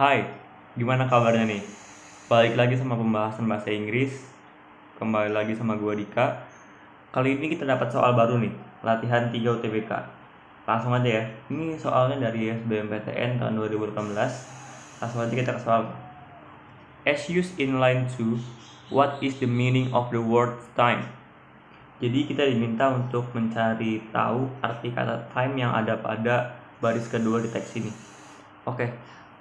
Hai, gimana kabarnya nih? Balik lagi sama pembahasan bahasa Inggris. Kembali lagi sama gua Dika. Kali ini kita dapat soal baru nih, latihan 3 UTBK. Langsung aja ya. Ini soalnya dari SBMPTN tahun 2018. Langsung aja kita ke soal. As used in line 2, what is the meaning of the word time? Jadi kita diminta untuk mencari tahu arti kata time yang ada pada baris kedua di teks ini. Oke,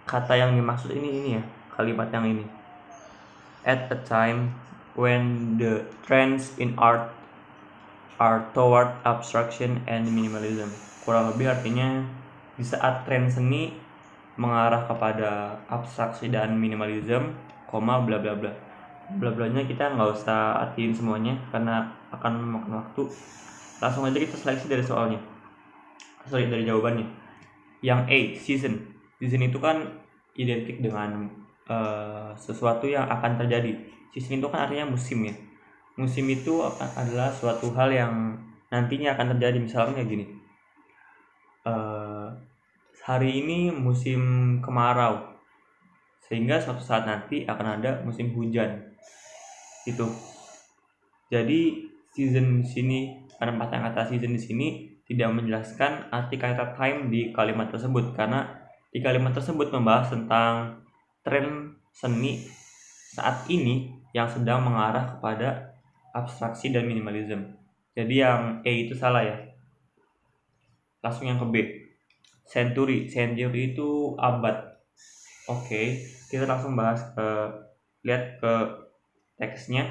kata yang dimaksud ini ya, kalimat yang ini. At a time when the trends in art are toward abstraction and minimalism. Kurang lebih artinya di saat tren seni mengarah kepada abstraksi dan minimalism, bla bla bla. Bla blanya kita nggak usah artiin semuanya karena akan memakan waktu. Langsung aja kita seleksi dari soalnya. Dari jawabannya. Yang A, season. Season itu kan identik dengan sesuatu yang akan terjadi. Season itu kan artinya musim ya. Musim itu adalah suatu hal yang nantinya akan terjadi. Misalnya kayak gini. Hari ini musim kemarau, sehingga suatu saat nanti akan ada musim hujan. Itu. Jadi season di sini, penempatan kata season di sini tidak menjelaskan arti kata time di kalimat tersebut karena di kalimat tersebut membahas tentang tren seni saat ini yang sedang mengarah kepada abstraksi dan minimalism. Jadi yang E itu salah ya. Langsung yang ke B. Century itu abad. Oke, kita langsung bahas lihat ke teksnya.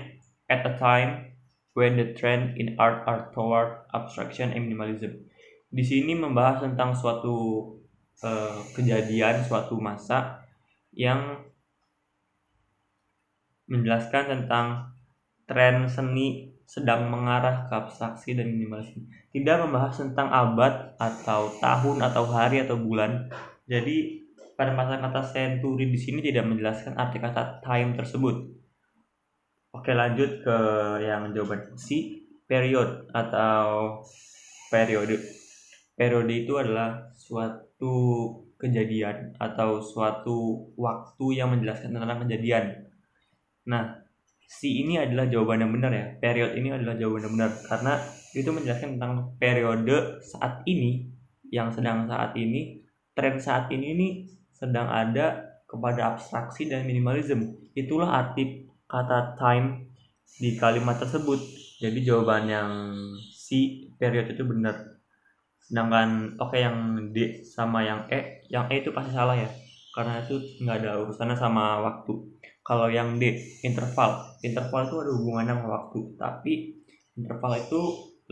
At a time when the trend in art are toward abstraction and minimalism. Di sini membahas tentang suatu kejadian, suatu masa yang menjelaskan tentang tren seni sedang mengarah ke abstraksi dan minimalisme. Tidak membahas tentang abad atau tahun atau hari atau bulan. Jadi pada kata century di sini tidak menjelaskan arti kata time tersebut. Oke, lanjut ke yang jawaban C, period atau periode. Periode itu adalah suatu kejadian atau suatu waktu yang menjelaskan tentang kejadian. Nah, C ini adalah jawaban yang benar ya. Period ini adalah jawaban yang benar karena itu menjelaskan tentang periode saat ini yang sedang saat ini, tren saat ini nih sedang ada kepada abstraksi dan minimalism. Itulah arti kata time di kalimat tersebut. Jadi jawaban yang C, period itu benar. Sedangkan yang D sama yang E itu pasti salah ya. Karena itu nggak ada urusannya sama waktu. Kalau yang D, interval itu ada hubungannya sama waktu. Tapi interval itu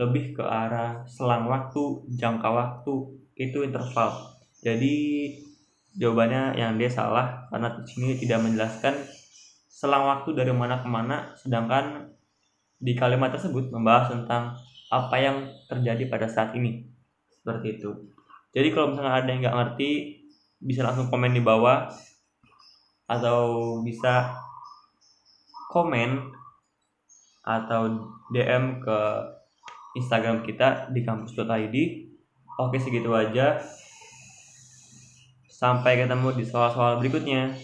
lebih ke arah selang waktu, jangka waktu, itu interval. Jadi jawabannya yang D salah karena di sini tidak menjelaskan selang waktu dari mana ke mana, sedangkan di kalimat tersebut membahas tentang apa yang terjadi pada saat ini. Seperti itu. Jadi kalau misalnya ada yang nggak ngerti, bisa langsung komen di bawah atau bisa komen atau DM ke Instagram kita di kampus.id. Oke, segitu aja. Sampai ketemu di soal-soal berikutnya.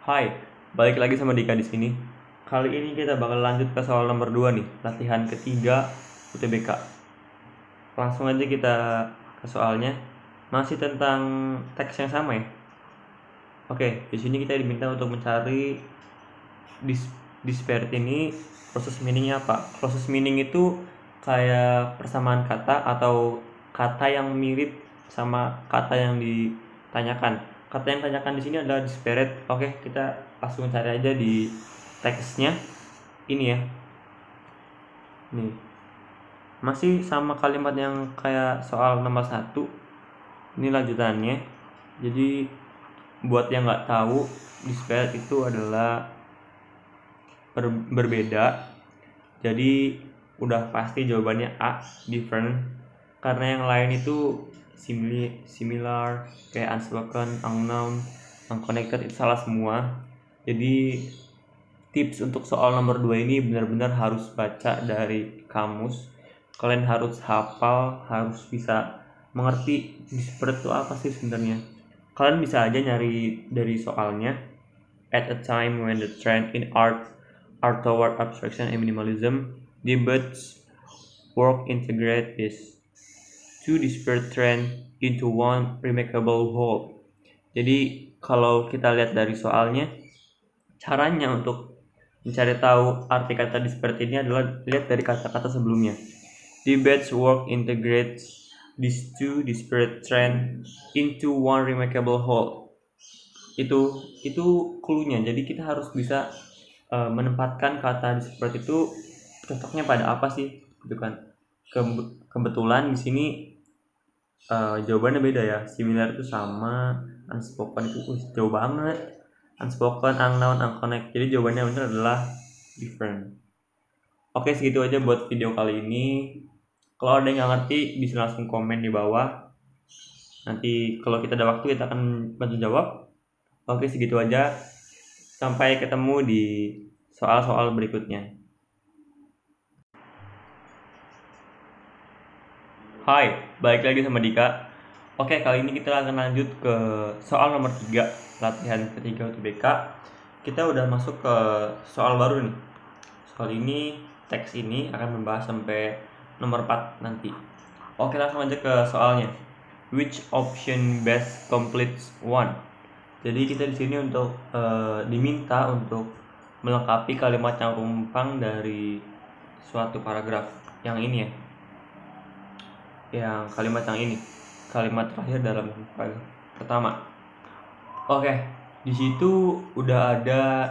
Hai, balik lagi sama Dika di sini. Kali ini kita bakal lanjut ke soal nomor 2 nih, latihan ketiga UTBK. Langsung aja kita ke soalnya. Masih tentang teks yang sama ya. Oke, di sini kita diminta untuk mencari disparate ini proses meaningnya apa? Proses meaning itu kayak persamaan kata atau kata yang mirip sama kata yang ditanyakan. Kata yang ditanyakan di sini adalah disparate. Oke, kita langsung cari aja di teksnya. Ini ya. Nih. Masih sama kalimat yang kayak soal nomor 1. Ini lanjutannya. Jadi buat yang nggak tahu, disparate itu adalah berbeda. Jadi udah pasti jawabannya A, different. Karena yang lain itu similar, kayak unspoken, unknown, unconnected, itu salah semua. Jadi tips untuk soal nomor 2 ini benar-benar harus baca dari kamus. Kalian harus hafal, harus bisa mengerti disparate itu apa sih sebenarnya. Kalian bisa aja nyari dari soalnya. At a time when the trend in art are toward abstraction and minimalism, debates work integrate these two disparate trend into one remarkable whole. Jadi kalau kita lihat dari soalnya, caranya untuk mencari tahu arti kata disparate ini adalah lihat dari kata-kata sebelumnya. Debates work integrates these two disparate trend into one remarkable whole. Itu clue-nya. Jadi kita harus bisa menempatkan kata disparate itu cocoknya pada apa sih, gitu kan. Kebetulan di sini jawabannya beda ya. Similar itu sama, unspoken itu jauh banget. Unspoken, unknown, unconnect. Jadi jawabannya benar adalah different. Oke, segitu aja buat video kali ini. Kalau ada yang nggak ngerti bisa langsung komen di bawah. Nanti kalau kita ada waktu kita akan bantu jawab. Oke, segitu aja. Sampai ketemu di soal-soal berikutnya. Hai, balik lagi sama Dika. Oke, kali ini kita akan lanjut ke soal nomor 3, latihan ketiga UTBK. Kita udah masuk ke soal baru nih. Soal ini, teks ini akan membahas sampai nomor 4 nanti. Oke, langsung aja ke soalnya. Which option best completes one? Jadi kita di sini untuk diminta untuk melengkapi kalimat yang rumpang dari suatu paragraf yang ini ya. Yang kalimat yang ini, kalimat terakhir dalam paragraf pertama. Oke, di situ udah ada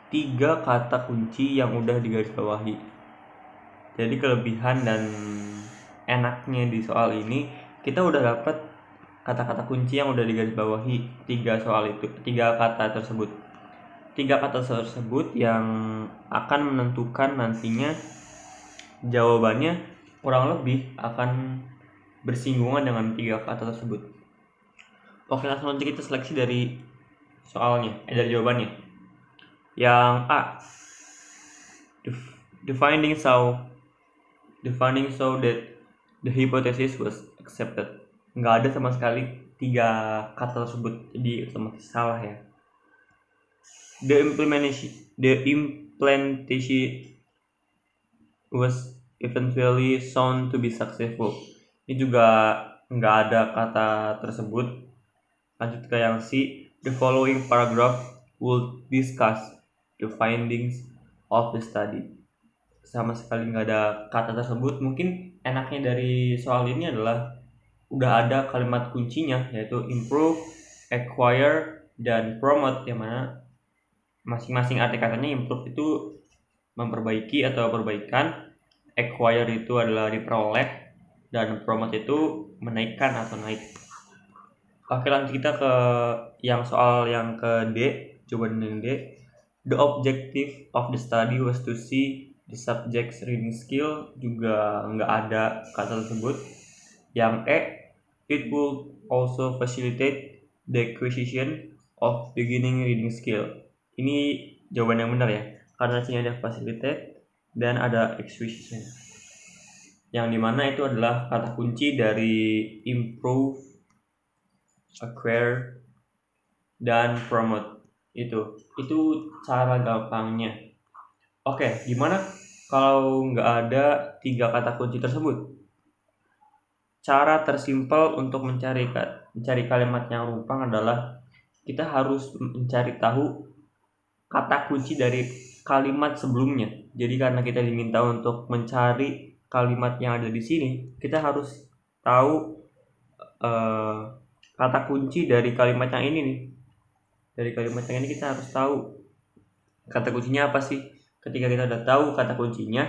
3 kata kunci yang udah digarisbawahi. Jadi kelebihan dan enaknya di soal ini kita udah dapat kata-kata kunci yang udah digarisbawahi 3 kata tersebut. 3 kata tersebut yang akan menentukan nantinya jawabannya kurang lebih akan bersinggungan dengan 3 kata tersebut. Oke, langsung aja kita seleksi dari soalnya, dari jawabannya. Yang A, the findings show that the hypothesis was accepted. Nggak ada sama sekali 3 kata tersebut, jadi otomatis salah ya. The implementation was eventually shown to be successful. Ini juga nggak ada kata tersebut. Lanjut ke yang C. The following paragraph will discuss the findings of the study. Sama sekali nggak ada kata tersebut. Mungkin enaknya dari soal ini adalah udah ada kalimat kuncinya, yaitu improve, acquire, dan promote, yang mana masing-masing arti katanya. Improve itu memperbaiki atau perbaikan, acquire itu adalah diperoleh, dan promote itu menaikkan atau naik. Oke, lanjut kita ke yang soal yang ke D, jawaban yang D. The objective of the study was to see the subject's reading skill, juga nggak ada kata tersebut. Yang E, it will also facilitate the acquisition of beginning reading skill. Ini jawaban yang benar ya, karena sini ada facilitate dan ada acquisition, yang dimana itu adalah kata kunci dari improve, acquire, dan promote. Itu cara gampangnya. Oke, gimana kalau nggak ada 3 kata kunci tersebut? Cara tersimpel untuk mencari kalimat yang rumpang adalah kita harus mencari tahu kata kunci dari kalimat sebelumnya. Jadi karena kita diminta untuk mencari kalimat yang ada di sini, kita harus tahu kata kunci dari kalimat yang ini nih. Dari kalimat yang ini kita harus tahu kata kuncinya apa sih. Ketika kita udah tahu kata kuncinya,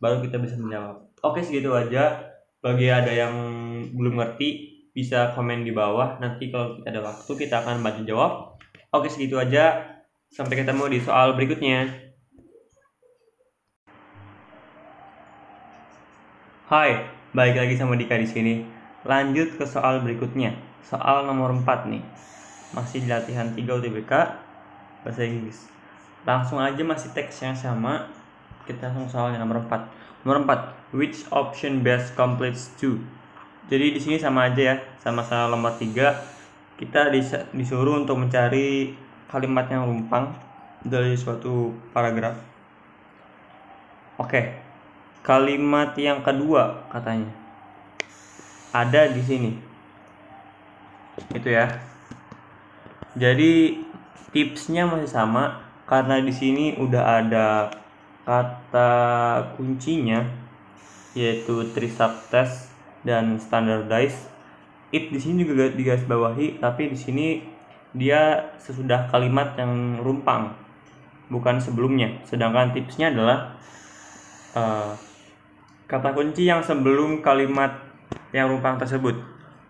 baru kita bisa menjawab. Oke, segitu aja. Bagi ada yang belum ngerti, bisa komen di bawah. Nanti kalau kita ada waktu, kita akan bantu jawab. Oke, segitu aja. Sampai ketemu di soal berikutnya. Hai, balik lagi sama Dika di sini. Lanjut ke soal berikutnya. Soal nomor 4 nih. Masih di latihan 3 UTBK bahasa Inggris. Langsung aja, masih teks yang sama. Kita langsung soal yang nomor 4. Nomor 4, which option best completes 2? Jadi di sini sama aja ya, sama-sama nomor 3. Kita disuruh untuk mencari kalimat yang rumpang dari suatu paragraf. Oke. Kalimat yang kedua katanya ada di sini. Itu ya. Jadi tipsnya masih sama karena di sini udah ada kata kuncinya yaitu three subtext dan standardized. If di sini juga digarisbawahi, tapi di sini dia sesudah kalimat yang rumpang, bukan sebelumnya. Sedangkan tipsnya adalah kata kunci yang sebelum kalimat yang rumpang tersebut.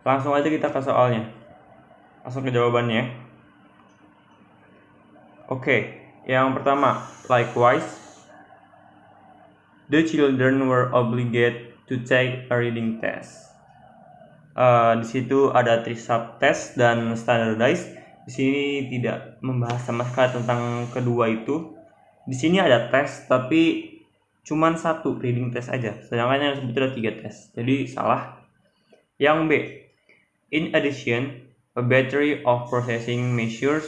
Langsung aja kita ke soalnya. Langsung ke jawabannya. Oke, yang pertama, likewise, the children were obligated to take a reading test. Di situ ada three subtext dan standardized. Di sini tidak membahas sama sekali tentang kedua itu. Di sini ada tes, tapi cuman 1 reading test aja. Sedangkan yang sebetulnya 3 tes. Jadi salah. Yang B, in addition, a battery of processing measures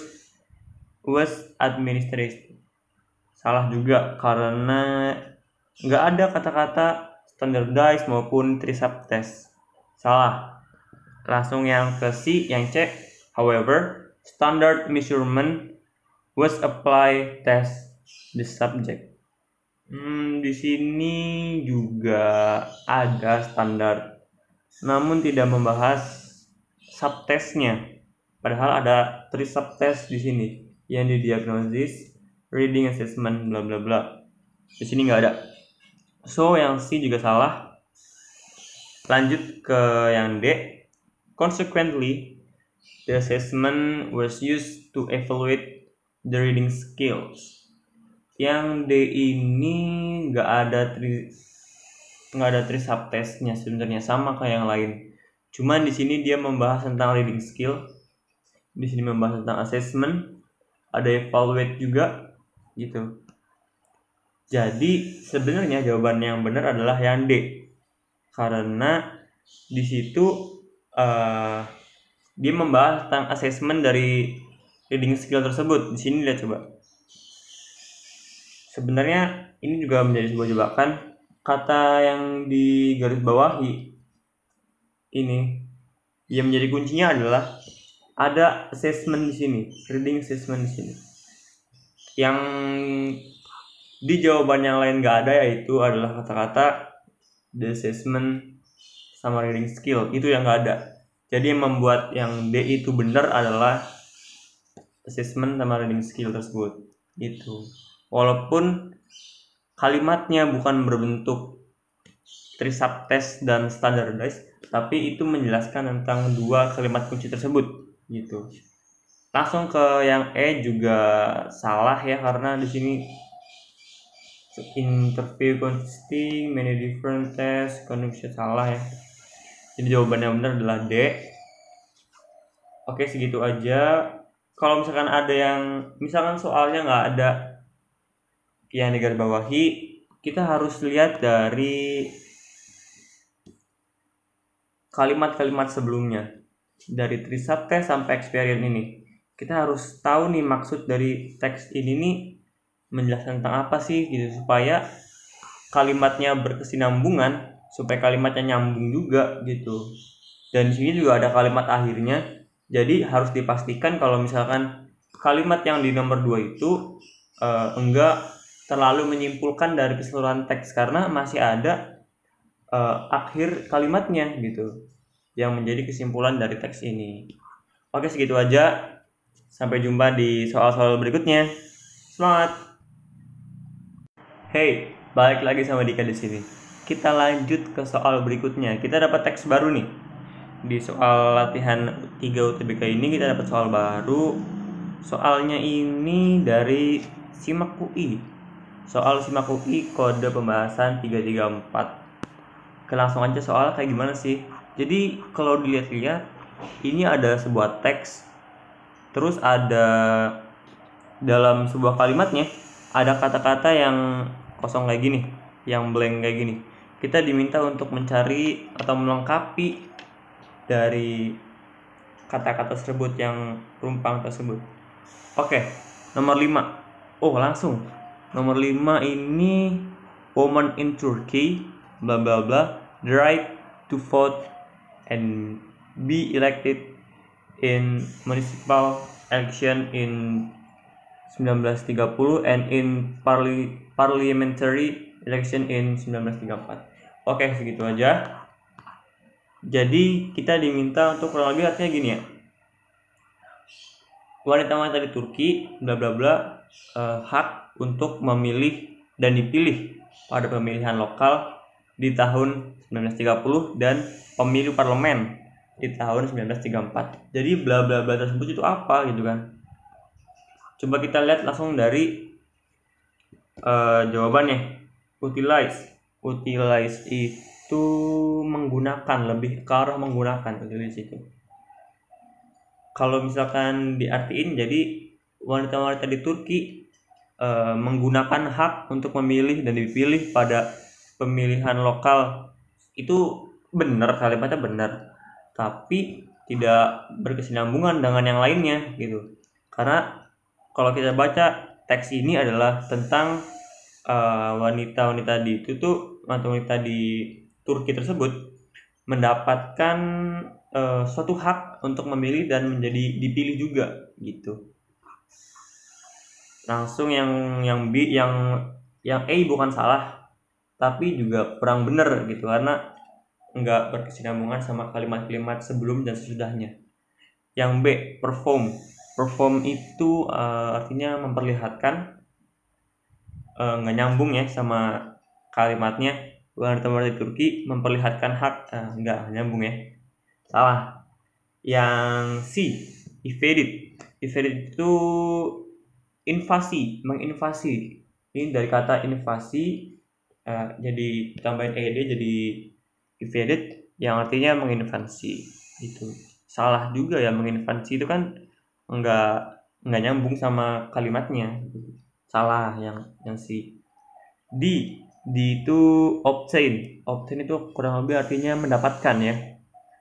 was administered. Salah juga karena nggak ada kata-kata standardized maupun three subtext. Salah. Langsung yang ke C, yang C. However, standard measurement was applied test the subject. Di sini juga ada standar, namun tidak membahas subtestnya. Padahal ada three subtest di sini yang di diagnosis, reading assessment, bla bla bla. Di sini nggak ada. So yang C juga salah. Lanjut ke yang D. Consequently, the assessment was used to evaluate the reading skills. Yang D ini nggak ada three subtestnya sebenarnya, sama kayak yang lain. Cuman di sini dia membahas tentang reading skill. Di sini membahas tentang assessment, ada evaluate juga gitu. Jadi sebenarnya jawaban yang benar adalah yang D. Karena di situ dia membahas tentang assessment dari reading skill tersebut. Di sini lihat coba. Sebenarnya ini juga menjadi sebuah jebakan. Kata yang di garis bawahi ini yang menjadi kuncinya adalah ada assessment di sini, reading assessment di sini. Yang di jawaban yang lain nggak ada, yaitu adalah kata-kata the assessment sama reading skill, itu yang nggak ada. Jadi yang membuat yang D itu benar adalah assessment sama reading skill tersebut. Itu. Walaupun kalimatnya bukan berbentuk three subtext dan standardized, tapi itu menjelaskan tentang 2 kalimat kunci tersebut. Gitu. Langsung ke yang E juga salah ya, karena di sini interview consisting many different tests, conjunction salah ya. Jadi jawaban yang benar adalah D. Oke, segitu aja. Kalau misalkan ada yang, misalkan soalnya nggak ada yang digarisbawahi, kita harus lihat dari kalimat-kalimat sebelumnya. Dari three subtext sampai experience ini. Kita harus tahu nih maksud dari teks ini nih menjelaskan tentang apa sih gitu, supaya kalimatnya berkesinambungan, supaya kalimatnya nyambung juga gitu. Dan di sini juga ada kalimat akhirnya. Jadi harus dipastikan kalau misalkan kalimat yang di nomor 2 itu enggak terlalu menyimpulkan dari keseluruhan teks, karena masih ada akhir kalimatnya gitu yang menjadi kesimpulan dari teks ini. Oke, segitu aja. Sampai jumpa di soal-soal berikutnya. Semangat. Hey, balik lagi sama Dika di sini. Kita lanjut ke soal berikutnya. Kita dapat teks baru nih. Di soal latihan 3 UTBK ini kita dapat soal baru. Soalnya ini dari SIMAK UI. Soal SIMAK UI kode pembahasan 334. Langsung aja soal kayak gimana sih? Jadi kalau dilihat-lihat, ini ada sebuah teks. Terus ada dalam sebuah kalimatnya ada kata-kata yang kosong kayak gini, yang blank kayak gini. Kita diminta untuk mencari atau melengkapi dari kata-kata tersebut yang rumpang tersebut. Oke, nomor 5. Oh, langsung. Nomor 5 ini woman in Turkey bla bla bla the right to vote and be elected in municipal election in 1930 and in parliamentary election in 1934. Oke, segitu aja. Jadi kita diminta untuk kurang lebih artinya gini ya. Wanita-wanita di Turki bla bla bla hak untuk memilih dan dipilih pada pemilihan lokal di tahun 1930 dan pemilu parlemen di tahun 1934. Jadi bla bla bla tersebut itu apa gitu kan? Coba kita lihat langsung dari jawabannya. Utilize itu menggunakan, lebih ke arah menggunakan utilize itu. Kalau misalkan diartiin, jadi wanita-wanita di Turki menggunakan hak untuk memilih dan dipilih pada pemilihan lokal. Itu benar, kalimatnya benar, tapi tidak berkesinambungan dengan yang lainnya gitu. Karena kalau kita baca teks ini adalah tentang wanita-wanita di itu tuh, wanita di Turki tersebut mendapatkan suatu hak untuk memilih dan menjadi dipilih juga gitu. Langsung yang B, yang A bukan salah, tapi juga kurang bener gitu karena nggak berkesinambungan sama kalimat-kalimat sebelum dan sesudahnya. Yang B, perform itu artinya memperlihatkan, nggak nyambung ya sama kalimatnya. Wanita-wanita Turki memperlihatkan hak, nggak nyambung ya, salah. Yang C, evaded itu invasi, menginvasi. Ini dari kata invasi, jadi tambahin ed jadi evaded yang artinya menginvasi. Itu salah juga ya, menginvasi itu kan nggak nyambung sama kalimatnya, salah yang C. D itu obtain itu kurang lebih artinya mendapatkan ya.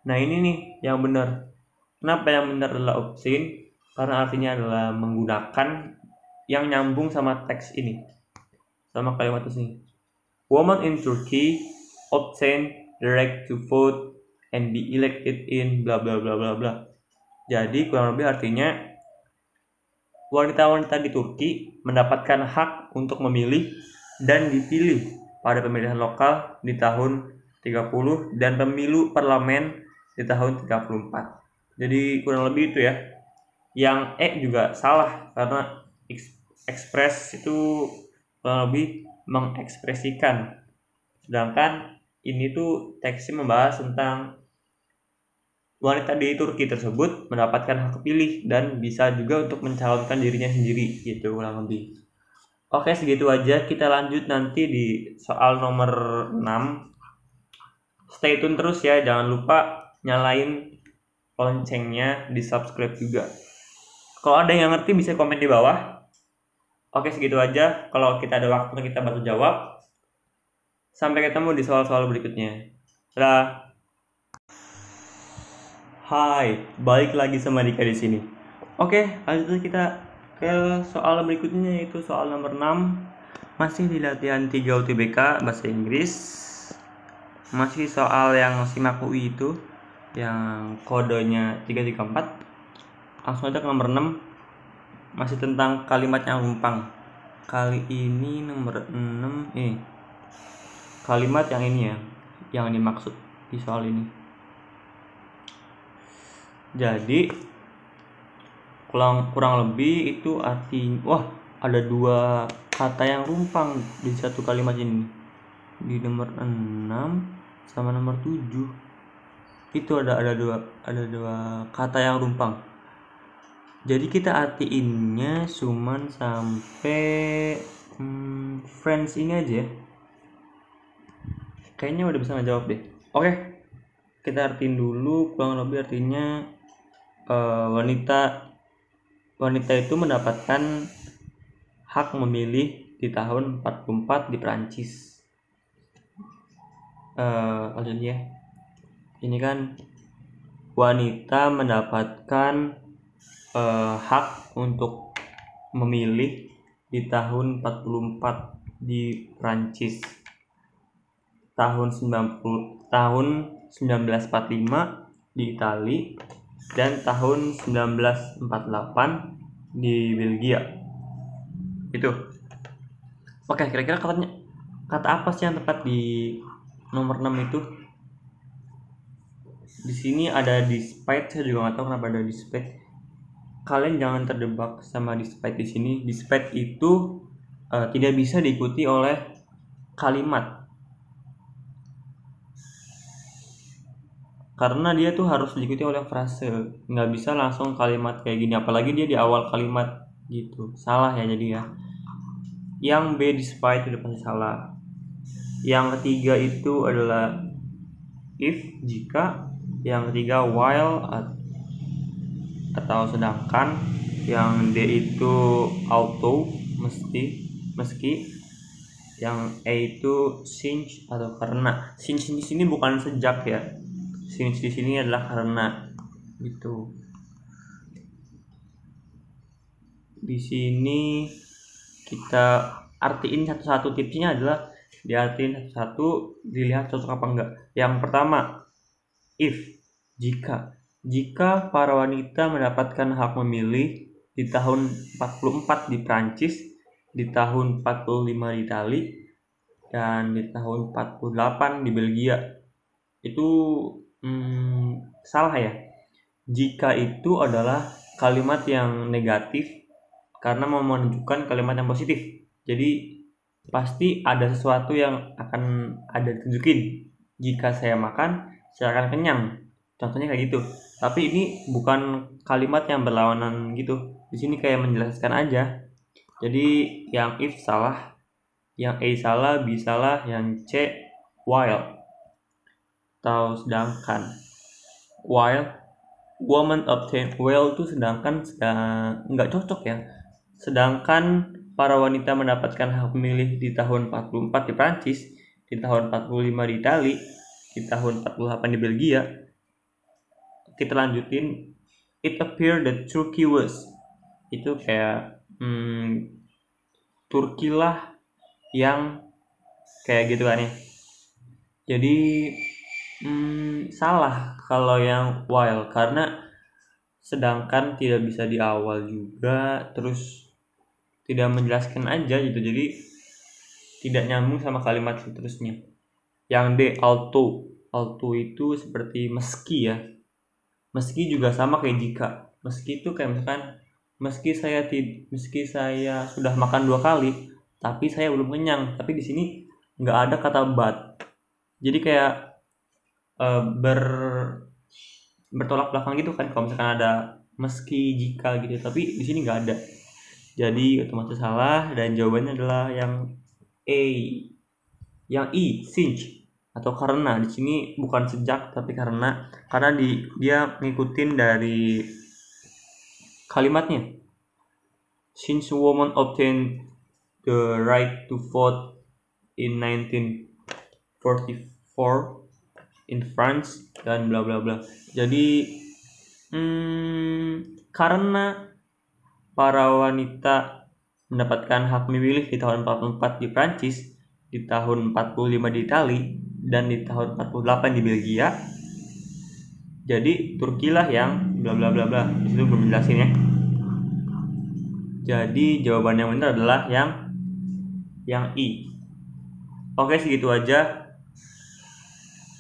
Nah ini nih yang benar. Kenapa yang benar adalah obtain? Karena artinya adalah menggunakan yang nyambung sama teks ini, sama kalimat ini. Woman in Turkey obtain the right to vote and be elected in bla bla bla bla bla. Jadi kurang lebih artinya wanita-wanita di Turki mendapatkan hak untuk memilih dan dipilih pada pemilihan lokal di tahun 30 dan pemilu parlemen di tahun 34. Jadi kurang lebih itu ya. Yang E juga salah karena express itu kurang lebih mengekspresikan. Sedangkan ini tuh teksnya membahas tentang wanita di Turki tersebut mendapatkan hak pilih dan bisa juga untuk mencalonkan dirinya sendiri gitu kurang lebih. Oke, segitu aja. Kita lanjut nanti di soal nomor 6. Stay tune terus ya. Jangan lupa nyalain loncengnya, di subscribe juga. Kalau ada yang ngerti bisa komen di bawah. Oke, segitu aja. Kalau kita ada waktu kita bantu jawab. Sampai ketemu di soal-soal berikutnya. Dadah. Hai, balik lagi sama Dika di sini. Oke, lanjut kita ke soal berikutnya, yaitu soal nomor 6. Masih di latihan 3 UTBK bahasa Inggris. Masih soal yang simak UI itu, yang kodenya 334. Langsung aja ke nomor 6. Masih tentang kalimat yang rumpang. Kali ini nomor 6 ini. Kalimat yang ini ya, yang dimaksud di soal ini. Jadi kurang lebih itu artinya, wah ada 2 kata yang rumpang di satu kalimat ini, di nomor 6 sama nomor 7 itu ada dua kata yang rumpang. Jadi kita artiinnya cuman sampai friends ini aja. Kayaknya udah bisa ngejawab deh. Oke, kita artiin dulu. Kurang lebih artinya wanita itu mendapatkan hak memilih di tahun 44 di Perancis. Lanjut ya. Ini kan wanita mendapatkan hak untuk memilih di tahun 44 di Prancis, tahun 1945 di Italia, dan tahun 1948 di Belgia. Itu. Oke, kira-kira kata apa sih yang tepat di nomor 6 itu? Di sini ada despite, saya juga nggak tahu kenapa ada despite. Kalian jangan terjebak sama despite di sini. Despite itu tidak bisa diikuti oleh kalimat, karena dia tuh harus diikuti oleh frase, nggak bisa langsung kalimat kayak gini, apalagi dia di awal kalimat gitu. Salah ya jadi ya. Yang B, despite, itu pasti salah. Yang ketiga itu adalah if, jika. Yang ketiga while atau sedangkan. Yang D itu auto, meski. Yang E itu since atau karena. Since di sini bukan sejak ya. Since di sini adalah karena gitu. Di sini kita artiin satu-satu. Tipsnya adalah diartiin satu-satu, dilihat cocok apa enggak. Yang pertama, if, jika para wanita mendapatkan hak memilih di tahun 44 di Prancis, di tahun 45 di Italia, dan di tahun 48 di Belgia. Itu salah ya. Jika itu adalah kalimat yang negatif karena mau menunjukkan kalimat yang positif. Jadi pasti ada sesuatu yang akan ada tunjukin. Jika saya makan, saya akan kenyang. Contohnya kayak gitu. Tapi ini bukan kalimat yang berlawanan gitu. Di sini kayak menjelaskan aja. Jadi yang if salah, yang A salah, B salah, yang C while atau sedangkan. While woman obtain, while itu sedangkan nggak cocok ya. Sedangkan para wanita mendapatkan hak memilih di tahun 44 di Prancis, di tahun 45 di Italia, di tahun 48 di Belgia. Kita lanjutin. It appeared that Turkey was, itu kayak Turki lah yang kayak gitu kan ya. Jadi salah kalau yang while, karena sedangkan tidak bisa di awal juga, terus tidak menjelaskan aja gitu, jadi tidak nyambung sama kalimat seterusnya. Yang D, auto itu seperti meski ya. Meski juga sama kayak jika. Meski itu kayak misalkan meski saya sudah makan 2 kali tapi saya belum kenyang. Tapi di sini nggak ada kata but, jadi kayak bertolak belakang gitu kan kalau misalkan ada meski, jika gitu, tapi di sini nggak ada. Jadi otomatis salah, dan jawabannya adalah yang A. Yang I, since atau karena. Di sini bukan sejak tapi karena dia ngikutin dari kalimatnya. Since women obtained the right to vote in 1944 in France, dan bla bla bla. Jadi karena para wanita mendapatkan hak memilih di tahun 44 di Prancis, di tahun 45 di Italia, dan di tahun 48 di Belgia. Jadi Turkilah yang bla bla bla bla. Di situ belum jelasin ya. Jadi jawaban yang benar adalah yang I. Oke, segitu aja.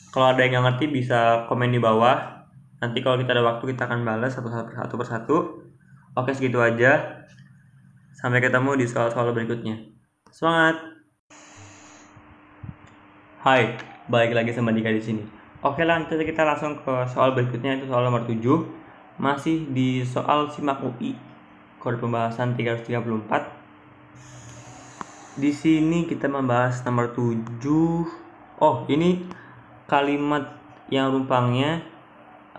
Kalau ada yang nggak ngerti bisa komen di bawah. Nanti kalau kita ada waktu kita akan balas satu persatu. Oke, segitu aja. Sampai ketemu di soal-soal berikutnya. Semangat. Hai, balik lagi sama Dika di sini. Oke, lanjut kita langsung ke soal berikutnya, itu soal nomor 7. Masih di soal SIMAK UI. Kode pembahasan 334. Di sini kita membahas nomor 7. Oh, ini kalimat yang rumpangnya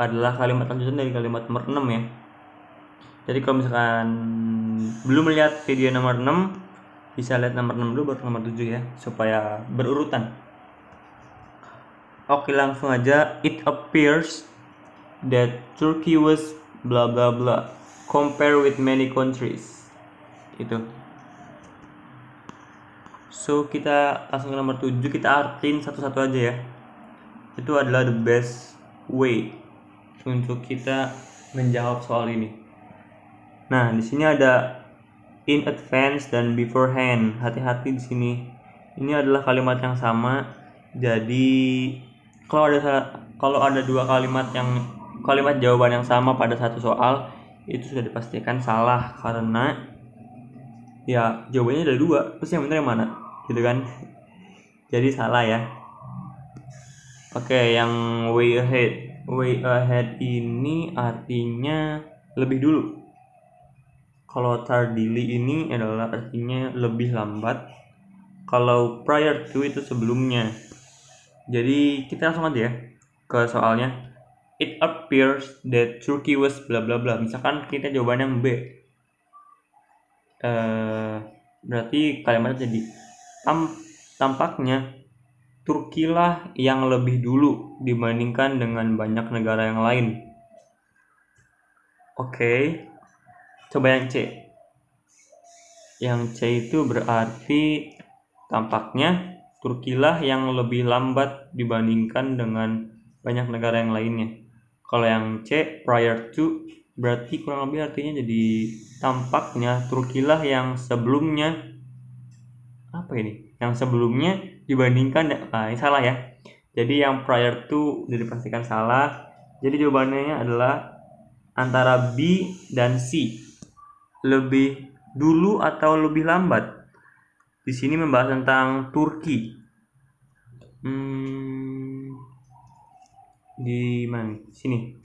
adalah kalimat lanjutan dari kalimat nomor 6 ya. Jadi kalau misalkan belum melihat video nomor 6, bisa lihat nomor 6 dulu baru nomor 7 ya, supaya berurutan. Oke, langsung aja. It appears that Turkey was blah blah blah compare with many countries. Itu. So kita langsung ke nomor 7, kita artiin satu-satu aja ya. Itu adalah the best way untuk kita menjawab soal ini. Nah, di sini ada in advance dan beforehand. Hati-hati di sini. Ini adalah kalimat yang sama. Jadi kalau ada dua kalimat jawaban yang sama pada satu soal, itu sudah dipastikan salah karena ya jawabannya ada dua. Terus yang benar yang mana? Gitu kan? Jadi salah ya. Oke, yang way ahead. Way ahead ini artinya lebih dulu. Kalau tardily ini adalah artinya lebih lambat. Kalau prior to itu sebelumnya. Jadi kita langsung aja ya ke soalnya. It appears that Turkey was bla bla bla. Misalkan kita jawaban yang B. Berarti kalimatnya jadi tampaknya Turki lah yang lebih dulu dibandingkan dengan banyak negara yang lain. Oke. Coba yang C. Yang C itu berarti tampaknya Turki lah yang lebih lambat dibandingkan dengan banyak negara yang lainnya. Kalau yang C, prior to, berarti kurang lebih artinya jadi tampaknya Turki lah yang sebelumnya, apa ini? Yang sebelumnya dibandingkan, ini salah ya. Jadi yang prior to udah dipastikan salah. Jadi jawabannya adalah antara B dan C. Lebih dulu atau lebih lambat. Di sini membahas tentang Turki. Di mana? Sini.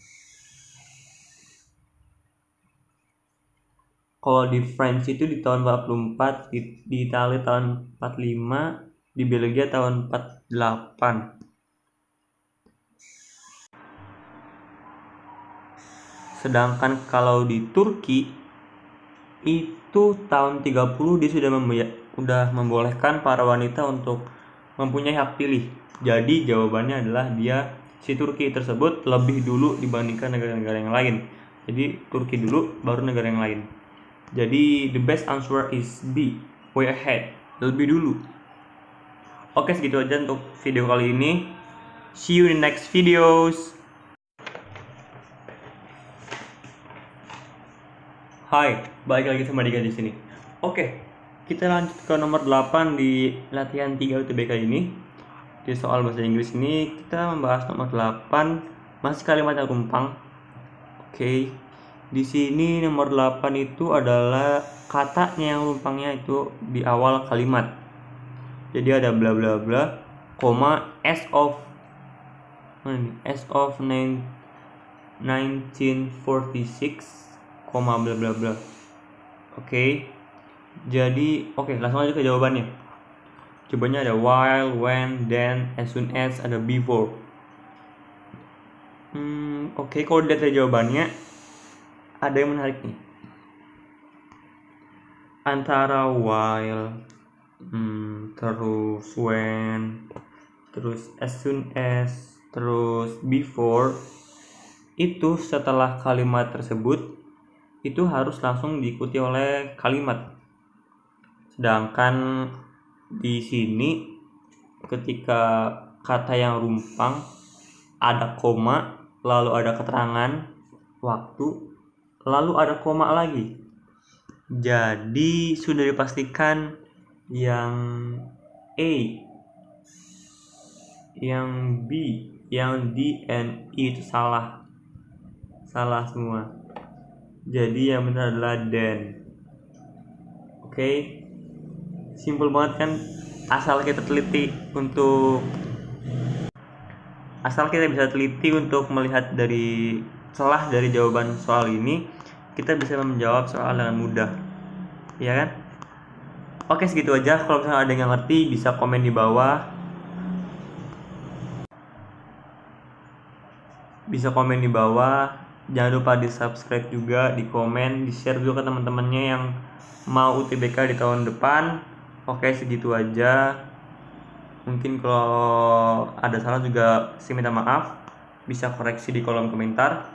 Kalau di France itu di tahun 44, di Italia tahun 45, di Belgia tahun 48. Sedangkan kalau di Turki itu tahun 30 dia sudah membolehkan para wanita untuk mempunyai hak pilih. Jadi jawabannya adalah si Turki tersebut lebih dulu dibandingkan negara-negara yang lain. Jadi Turki dulu baru negara yang lain. Jadi the best answer is B, way ahead, lebih dulu. Oke, segitu aja untuk video kali ini. See you in the next videos. Hai, balik lagi sama Dika di sini. Oke, kita lanjut ke nomor 8 di latihan 3 UTBK ini. Di soal bahasa Inggris ini kita membahas nomor 8, masih kalimat yang rumpang. Oke. Di sini nomor 8 itu adalah katanya yang rumpangnya itu di awal kalimat. Jadi ada bla bla bla, koma as of 1946, koma bla bla bla. Oke. Jadi langsung aja ke jawabannya. Jawabannya ada while, when, then, as soon as, ada before. Kalau dari jawabannya ada yang menarik nih. Antara while, terus when, terus as soon as, terus before, itu setelah kalimat tersebut itu harus langsung diikuti oleh kalimat. Sedangkan di sini ketika kata yang rumpang ada koma, lalu ada keterangan waktu, lalu ada koma lagi. Jadi sudah dipastikan yang A, yang B, yang D, and E itu salah semua. Jadi yang benar adalah then. Oke. Simpel banget kan, asal kita bisa teliti untuk melihat dari celah dari jawaban soal ini, kita bisa menjawab soal dengan mudah, ya kan? Oke, segitu aja. Kalau misalnya ada yang ngerti bisa komen di bawah. Jangan lupa di subscribe juga, di komen, di share juga ke teman-temannya yang mau UTBK di tahun depan. Oke, segitu aja. Mungkin kalau ada salah juga saya minta maaf. bisa koreksi di kolom komentar.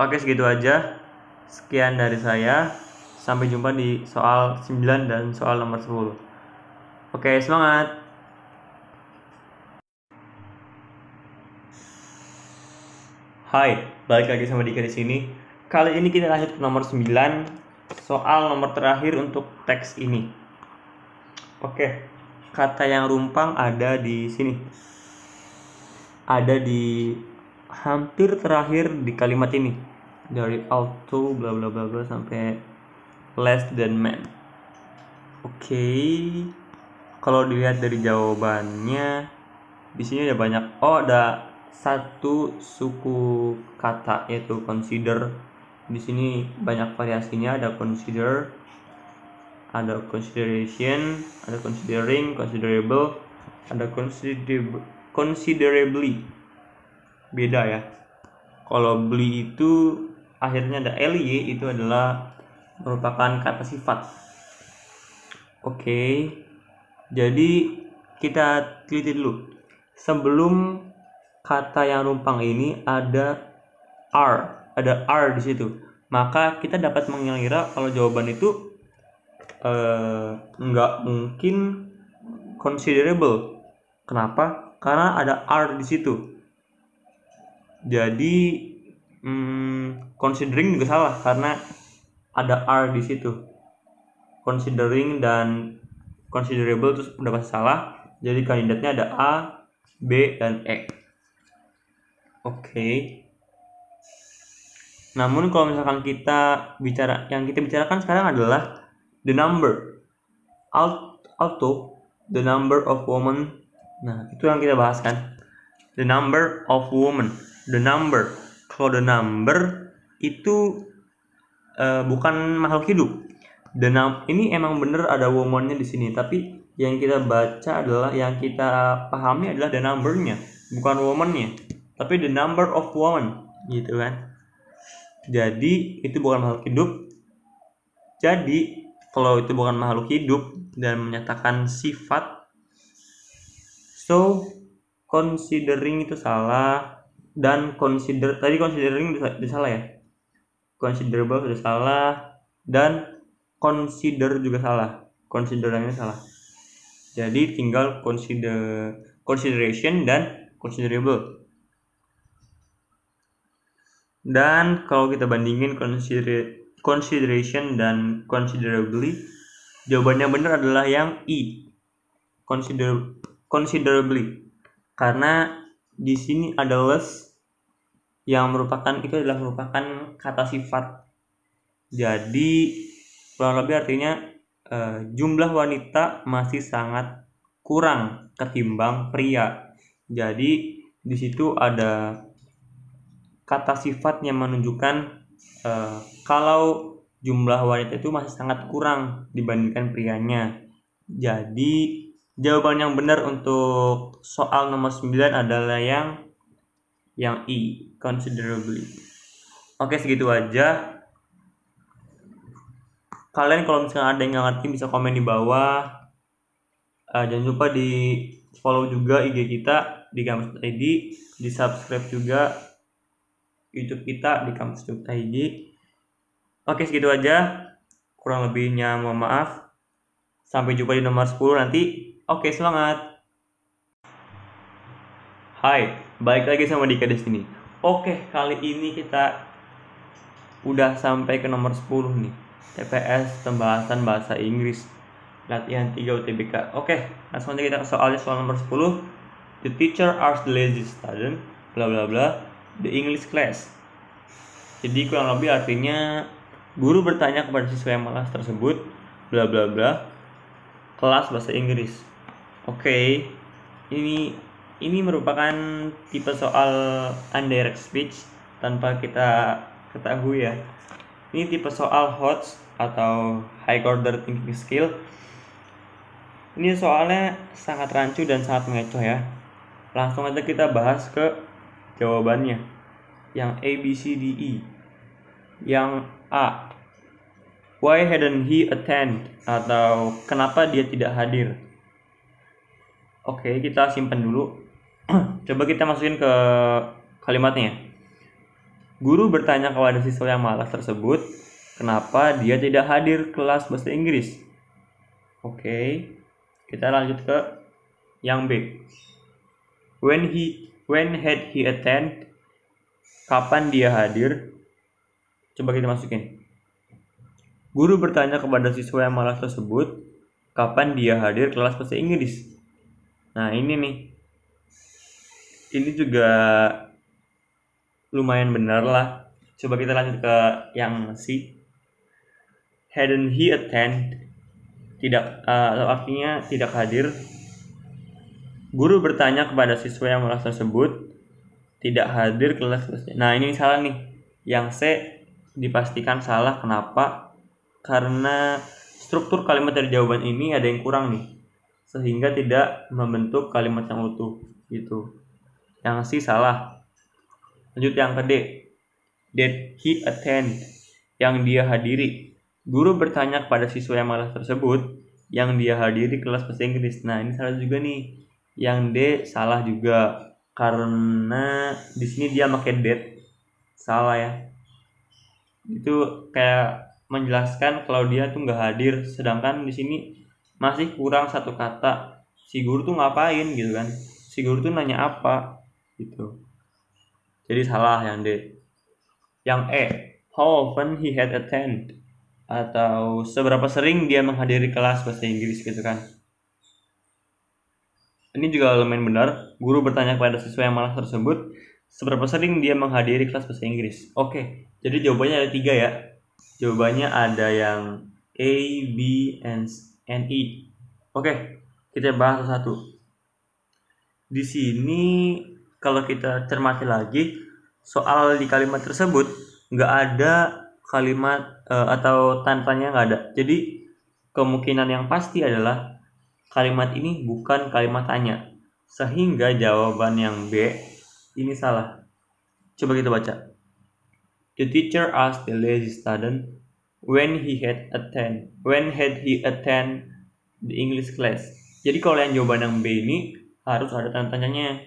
Oke, segitu aja. Sekian dari saya. Sampai jumpa di soal 9 dan soal nomor 10. Oke, semangat. Hai, balik lagi sama Dika di sini. Kali ini kita lanjut ke nomor 9, soal nomor terakhir untuk teks ini. Oke, kata yang rumpang ada di sini. Ada di hampir terakhir di kalimat ini. Dari auto bla bla bla bla sampai less than man. Oke. Kalau dilihat dari jawabannya, di sini ada banyak. Oh, ada satu suku kata yaitu consider. Di sini banyak variasinya, ada consider, ada consideration, ada considering, considerable, ada considerably. Beda ya. Kalau beli itu akhirnya ada ly, itu adalah merupakan kata sifat. Oke. Jadi kita teliti dulu. Sebelum kata yang rumpang ini ada R di situ. Maka kita dapat mengira kalau jawaban itu nggak mungkin considerable. Kenapa? Karena ada R di situ. Jadi considering juga salah karena ada R di situ. Considering dan considerable itu udah pasti salah. Jadi kandidatnya ada A, B, dan E. Oke. Namun kalau misalkan yang kita bicarakan sekarang adalah the number. Auto, the number of women. Nah, itu yang kita bahas kan. The number of women. The number. Kalau the number itu bukan makhluk hidup. Ini emang bener ada woman-nya di sini, tapi yang kita baca adalah, yang kita pahami adalah the number-nya, bukan woman-nya, tapi the number of woman, gitu kan. Jadi itu bukan makhluk hidup. Jadi kalau itu bukan makhluk hidup dan menyatakan sifat, so considering itu salah, dan considering itu salah ya. Considerable sudah salah, dan consider juga salah. Considerannya salah. Jadi tinggal consideration dan considerable. Dan kalau kita bandingin consideration dan considerably, jawabannya benar adalah yang I. Considerably. Karena di sini ada less yang merupakan kata sifat. Jadi kurang lebih artinya jumlah wanita masih sangat kurang ketimbang pria. Jadi di situ ada kata sifat yang menunjukkan kalau jumlah wanita itu masih sangat kurang dibandingkan prianya. Jadi jawaban yang benar untuk soal nomor 9 adalah yang I, considerably. Oke, segitu aja. Kalian kalau misalnya ada yang nggak ngerti bisa komen di bawah. Jangan lupa di follow juga IG kita di kampus.id, di subscribe juga YouTube kita di kampus.id. Oke, segitu aja. Kurang lebihnya mohon maaf. Sampai jumpa di nomor 10 nanti. Oke, semangat. Hai, balik lagi sama Dika di sini. Oke, kali ini kita udah sampai ke nomor 10 nih. TPS pembahasan bahasa Inggris latihan 3 UTBK. Oke, langsung aja kita ke soal nomor 10. The teacher asked the lazy student bla bla bla the English class. Jadi kurang lebih artinya guru bertanya kepada siswa yang malas tersebut bla bla bla kelas bahasa Inggris. Oke, ini merupakan tipe soal indirect speech tanpa kita ketahui ya. Ini tipe soal HOTS atau High Order Thinking Skill. Ini soalnya sangat rancu dan sangat mengecoh ya. Langsung aja kita bahas ke jawabannya. Yang A, B, C, D, E. Yang A, why hadn't he attend? Atau kenapa dia tidak hadir? Oke, kita simpan dulu. Coba kita masukin ke kalimatnya. Guru bertanya kepada siswa yang malas tersebut, kenapa dia tidak hadir kelas bahasa Inggris? Oke, kita lanjut ke yang B. When had he attend? Kapan dia hadir? Coba kita masukin. Guru bertanya kepada siswa yang malas tersebut, kapan dia hadir kelas bahasa Inggris? Nah, ini nih. Ini juga lumayan benar lah. Coba kita lanjut ke yang C. Hadn't he attend? Tidak, artinya tidak hadir. Guru bertanya kepada siswa yang malas tersebut, tidak hadir kelas. Nah, ini salah nih. Yang C dipastikan salah. Kenapa? Karena struktur kalimat dari jawaban ini ada yang kurang nih, sehingga tidak membentuk kalimat yang utuh gitu. Yang C salah. Lanjut yang ke D. Did he attend? Yang dia hadiri. Guru bertanya kepada siswa yang malas tersebut, yang dia hadiri kelas bahasa Inggris. Nah, ini salah juga nih. Yang D salah juga, karena di sini dia pakai did. Salah ya. Itu kayak menjelaskan kalau dia tuh nggak hadir, sedangkan di sini masih kurang satu kata. Si guru tuh ngapain gitu kan? Si guru tuh nanya apa gitu. Jadi salah yang D. Yang E, how often he had attend, atau seberapa sering dia menghadiri kelas bahasa Inggris gitu kan. Ini juga lumayan benar. Guru bertanya kepada siswa yang malas tersebut, seberapa sering dia menghadiri kelas bahasa Inggris. Oke, jadi jawabannya ada 3 ya. Jawabannya ada yang A, B, and E. Oke, kita bahas satu. Di sini kalau kita cermati lagi, soal di kalimat tersebut nggak ada kalimat atau tanya nggak ada. Jadi kemungkinan yang pasti adalah kalimat ini bukan kalimat tanya, sehingga jawaban yang B ini salah. Coba kita baca. The teacher asked the lazy student when had he attend the English class. Jadi kalau yang jawaban yang B ini harus ada tanda tanyanya,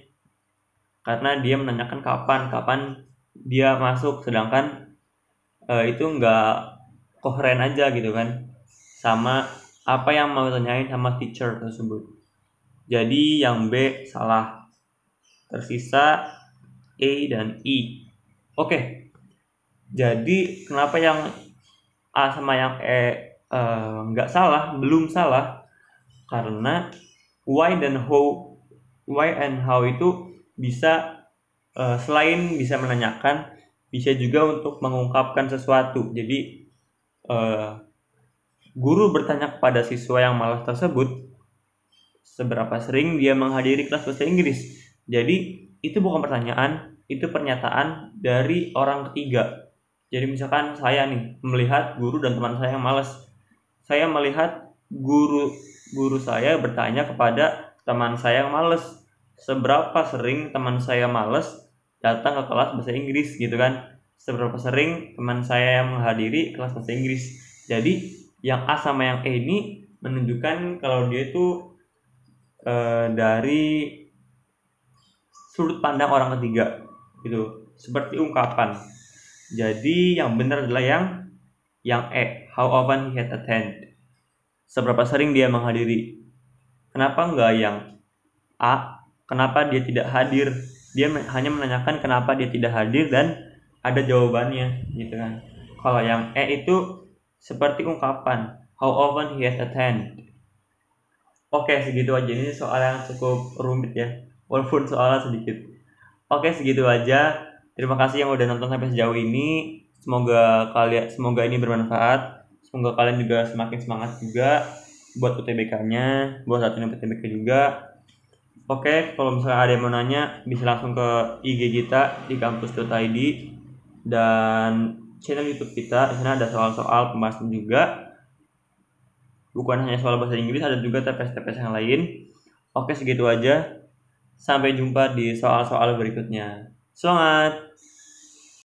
karena dia menanyakan kapan dia masuk, sedangkan itu nggak koheren aja gitu kan sama apa yang mau tanyain sama teacher tersebut. Jadi yang B salah. Tersisa A dan E. Oke. Jadi kenapa yang A sama yang E nggak salah, belum salah? Karena why and how itu bisa selain bisa menanyakan, bisa juga untuk mengungkapkan sesuatu. Jadi guru bertanya kepada siswa yang malas tersebut, seberapa sering dia menghadiri kelas bahasa Inggris. Jadi itu bukan pertanyaan, itu pernyataan dari orang ketiga. Jadi misalkan saya nih melihat guru dan teman saya yang malas. Saya melihat guru saya bertanya kepada teman saya yang malas, seberapa sering teman saya malas datang ke kelas bahasa Inggris gitu kan. Seberapa sering teman saya yang menghadiri kelas bahasa Inggris. Jadi yang A sama yang E ini menunjukkan kalau dia itu dari sudut pandang orang ketiga gitu, seperti ungkapan. Jadi yang benar adalah yang E, how often he had attend, seberapa sering dia menghadiri. Kenapa enggak yang A, kenapa dia tidak hadir? Dia hanya menanyakan kenapa dia tidak hadir dan ada jawabannya gitu kan. Kalau yang E itu seperti ungkapan, how often he has attend. Oke, segitu aja. Ini soal yang cukup rumit ya, walaupun soalnya sedikit. Oke, segitu aja. Terima kasih yang udah nonton sampai sejauh ini. Semoga ini bermanfaat. Semoga kalian juga semakin semangat juga buat UTBK-nya, buat latihan UTBK juga. Oke, kalau misalnya ada yang mau nanya, bisa langsung ke IG kita di kampus.id dan channel YouTube kita. Di sana ada soal-soal pembahasan juga. Bukan hanya soal bahasa Inggris, ada juga TPS-TPS yang lain. Oke, segitu aja. Sampai jumpa di soal-soal berikutnya. Semangat!